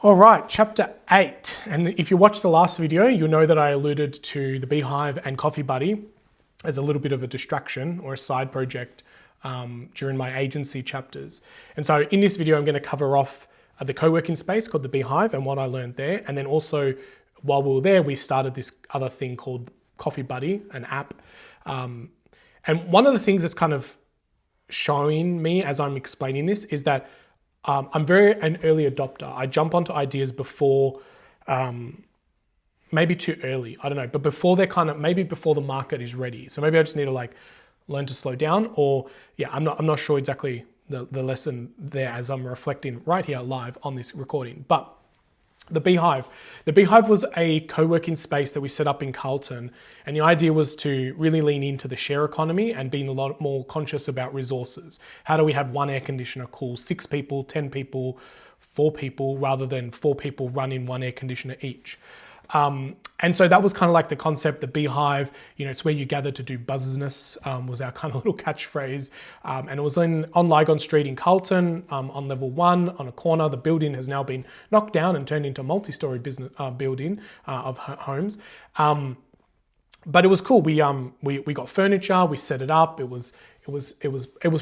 All right, chapter 8. And if you watched the last video, you'll know that I alluded to the Beehive and CoffeeBuddy as a little bit of a distraction or a side project during my agency chapters. And so in this video, I'm going to cover off the co-working space called the Beehive and what I learned there. And then also, while we were there, we started this other thing called CoffeeBuddy, an app. And one of the things that's kind of showing me as I'm explaining this is that I'm very an early adopter. I jump onto ideas before, maybe too early, I don't know, but before they're maybe before the market is ready. So maybe I just need to learn to slow down, or I'm not sure exactly the lesson there as I'm reflecting right here live on this recording. But the Beehive was a co-working space that we set up in Carlton. And the idea was to really lean into the share economy and being a lot more conscious about resources. How do we have one air conditioner cool 6 people, 10 people, 4 people, rather than 4 people running one air conditioner each? And so that was kind of like the concept, the Beehive, it's where you gather to do business, was our kind of little catchphrase. And it was on Lygon Street in Carlton, on level 1, on a corner. The building has now been knocked down and turned into a multi-story business building of homes. But it was cool. We got furniture, we set it up. It was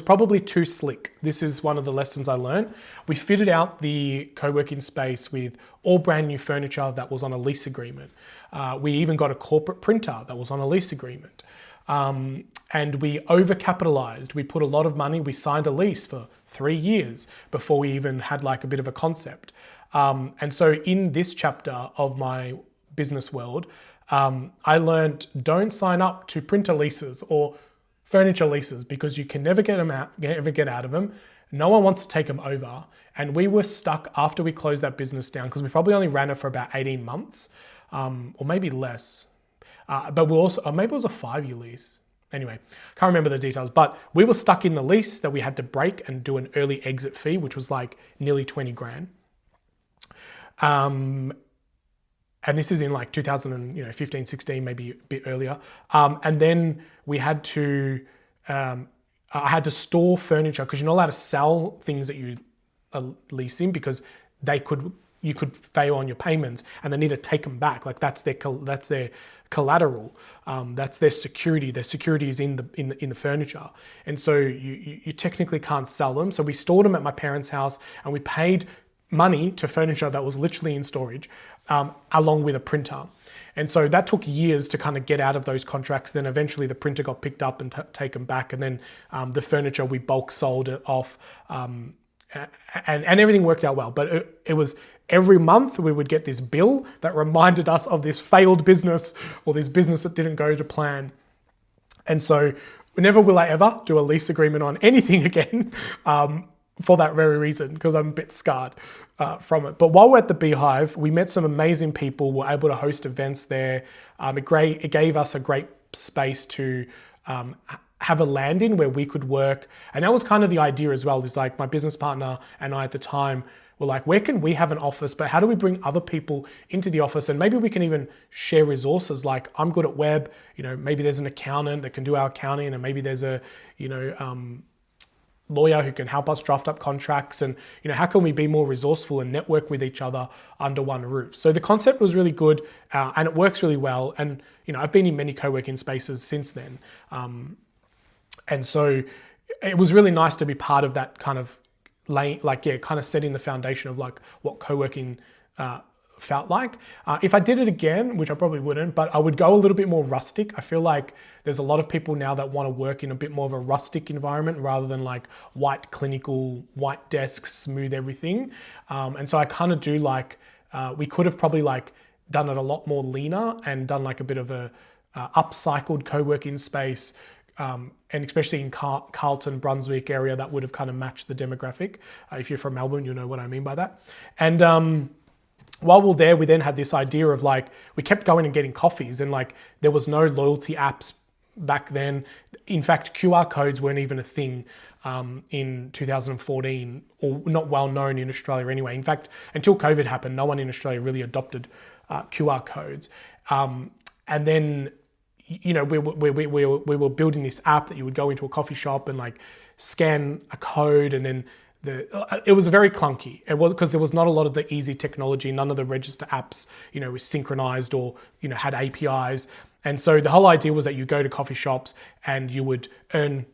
probably too slick. This is one of the lessons I learned. We fitted out the co-working space with all brand new furniture that was on a lease agreement. We even got a corporate printer that was on a lease agreement. And we overcapitalized. We put a lot of money. We signed a lease for 3 years before we even had a bit of a concept. And so in this chapter of my business world, I learned don't sign up to printer leases or furniture leases because you can never get out of them. No one wants to take them over. And we were stuck after we closed that business down because we probably only ran it for about 18 months or maybe less. But we also, or maybe it was a 5-year lease. Anyway, can't remember the details, but we were stuck in the lease that we had to break and do an early exit fee, which was nearly 20 grand. And this is in 2015, 16, maybe a bit earlier. And then we had to, I had to store furniture because you're not allowed to sell things that you are leasing because you could fail on your payments and they need to take them back. That's their collateral. That's their security. Their security is in the furniture. And so you technically can't sell them. So we stored them at my parents' house and we paid money to furniture that was literally in storage, along with a printer. And so that took years to kind of get out of those contracts. Then eventually the printer got picked up and taken back. And then the furniture, we bulk sold it off, and everything worked out well. But it was every month we would get this bill that reminded us of this failed business or this business that didn't go to plan. And so never will I ever do a lease agreement on anything again, for that very reason, because I'm a bit scarred from it. But while we're at the Beehive, we met some amazing people. We're able to host events there. It gave us a great space to have a landing where we could work. And that was kind of the idea as well, is my business partner and I at the time were where can we have an office, but how do we bring other people into the office? And maybe we can even share resources. I'm good at web, maybe there's an accountant that can do our accounting, and maybe there's a, lawyer who can help us draft up contracts, and how can we be more resourceful and network with each other under one roof. So the concept was really good, and it works really well. And I've been in many co-working spaces since then, and so it was really nice to be part of that kind of kind of setting the foundation of what co-working felt like. If I did it again, which I probably wouldn't, but I would go a little bit more rustic. I feel like there's a lot of people now that want to work in a bit more of a rustic environment rather than white clinical, white desks, smooth everything. And so I kind of do we could have probably done it a lot more leaner and done a bit of a upcycled co-working space. And especially in Carlton, Brunswick area, that would have kind of matched the demographic. If you're from Melbourne, you know what I mean by that. And while we're there, we then had this idea of we kept going and getting coffees, and there was no loyalty apps back then. In fact, QR codes weren't even a thing in 2014, or not well known in Australia anyway. In fact, until COVID happened, no one in Australia really adopted QR codes. And then, we were building this app that you would go into a coffee shop and scan a code, and then it was very clunky. It was because there was not a lot of the easy technology. None of the register apps, was synchronized or, had APIs. And so the whole idea was that you go to coffee shops and you would earn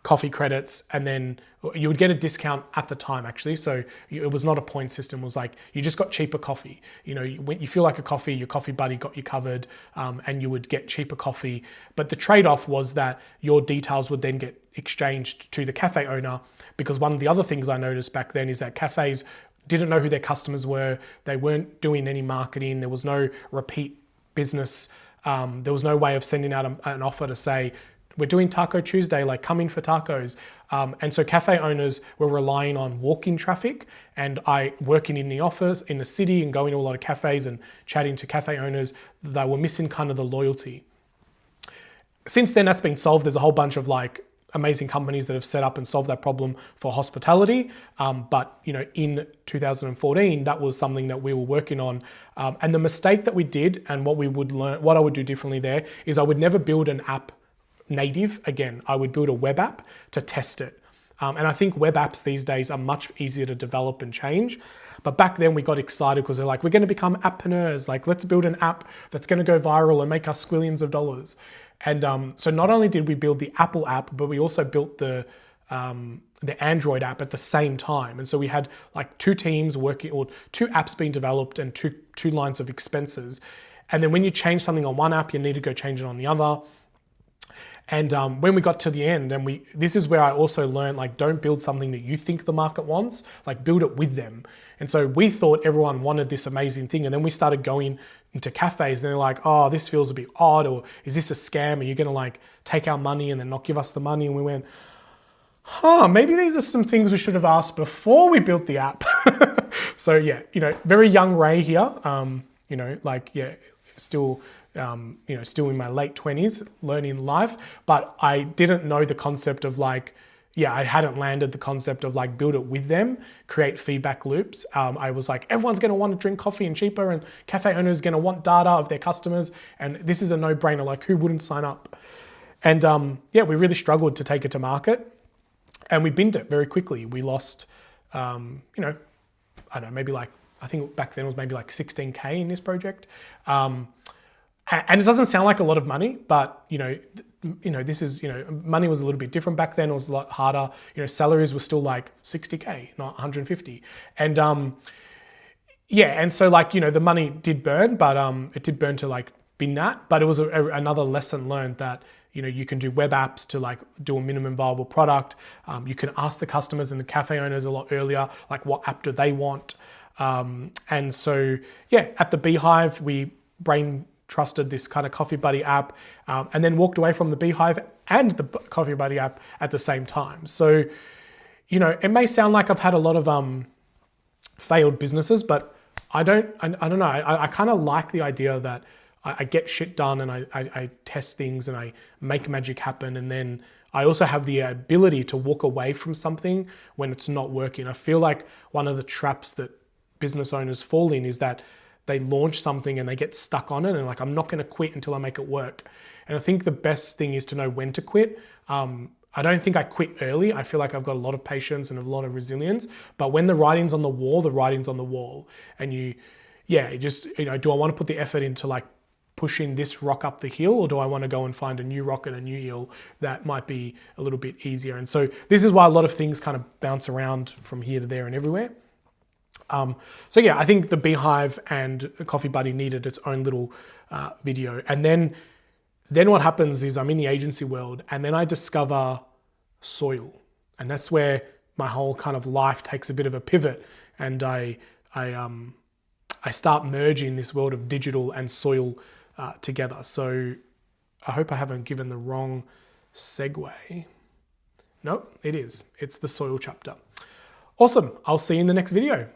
coffee credits, and then you would get a discount at the time, actually. So it was not a point system. It was like you just got cheaper coffee. When you feel like a coffee, your CoffeeBuddy got you covered, and you would get cheaper coffee. But the trade-off was that your details would then get exchanged to the cafe owner, because one of the other things I noticed back then is that cafes didn't know who their customers were. They weren't doing any marketing. There was no repeat business. There was no way of sending out an offer to say, we're doing Taco Tuesday, like come in for tacos. And so cafe owners were relying on walk-in traffic, and I working in the office in the city and going to a lot of cafes and chatting to cafe owners, they were missing kind of the loyalty. Since then, that's been solved. There's a whole bunch of like amazing companies that have set up and solved that problem for hospitality. But in 2014, that was something that we were working on. And the mistake that we did, and what I would do differently there, is I would never build an app native again. I would build a web app to test it. And I think web apps these days are much easier to develop and change. But back then we got excited because they're like, we're going to become appreneurs. Like, let's build an app that's going to go viral and make us squillions of dollars. And so not only did we build the Apple app, but we also built the Android app at the same time. And so we had like two teams working, or two apps being developed and two lines of expenses. And then when you change something on one app, you need to go change it on the other. And when we got to the end, and this is where I also learned, like, don't build something that you think the market wants, like build it with them. And so we thought everyone wanted this amazing thing. And then we started going into cafes and they're like, oh, this feels a bit odd, or is this a scam? Are you gonna like take our money and then not give us the money? And we went, maybe these are some things we should have asked before we built the app. So yeah, very young Ray here, still in my late 20s, learning life, but I didn't know the concept of like, I hadn't landed the concept of like build it with them, create feedback loops. I was like, everyone's going to want to drink coffee and cheaper, and cafe owners going to want data of their customers, and this is a no-brainer. Like, who wouldn't sign up? And we really struggled to take it to market, and we binned it very quickly. We lost, I don't know, maybe like, I think back then it was maybe like 16K in this project. And it doesn't sound like a lot of money, but this is, money was a little bit different back then. It was a lot harder. Salaries were still like 60K, not 150. And and so like, the money did burn, but it did burn to like bin that. But it was another lesson learned that, you can do web apps to like do a minimum viable product. You can ask the customers and the cafe owners a lot earlier, like what app do they want? And so, at the Beehive, we trusted this kind of CoffeeBuddy app, and then walked away from the Beehive and the CoffeeBuddy app at the same time. So, it may sound like I've had a lot of failed businesses, but I don't know. I kind of like the idea that I get shit done and I test things and I make magic happen, and then I also have the ability to walk away from something when it's not working. I feel like one of the traps that business owners fall in is that they launch something and they get stuck on it and like, I'm not going to quit until I make it work. And I think the best thing is to know when to quit. I don't think I quit early. I feel like I've got a lot of patience and a lot of resilience, but when the writing's on the wall, the writing's on the wall. And do I want to put the effort into like pushing this rock up the hill, or do I want to go and find a new rock and a new hill that might be a little bit easier? And so this is why a lot of things kind of bounce around from here to there and everywhere. I think the Beehive and CoffeeBuddy needed its own little video. And then what happens is I'm in the agency world, and then I discover soil. And that's where my whole kind of life takes a bit of a pivot. And I start merging this world of digital and soil together. So I hope I haven't given the wrong segue. Nope, it is. It's the soil chapter. Awesome. I'll see you in the next video.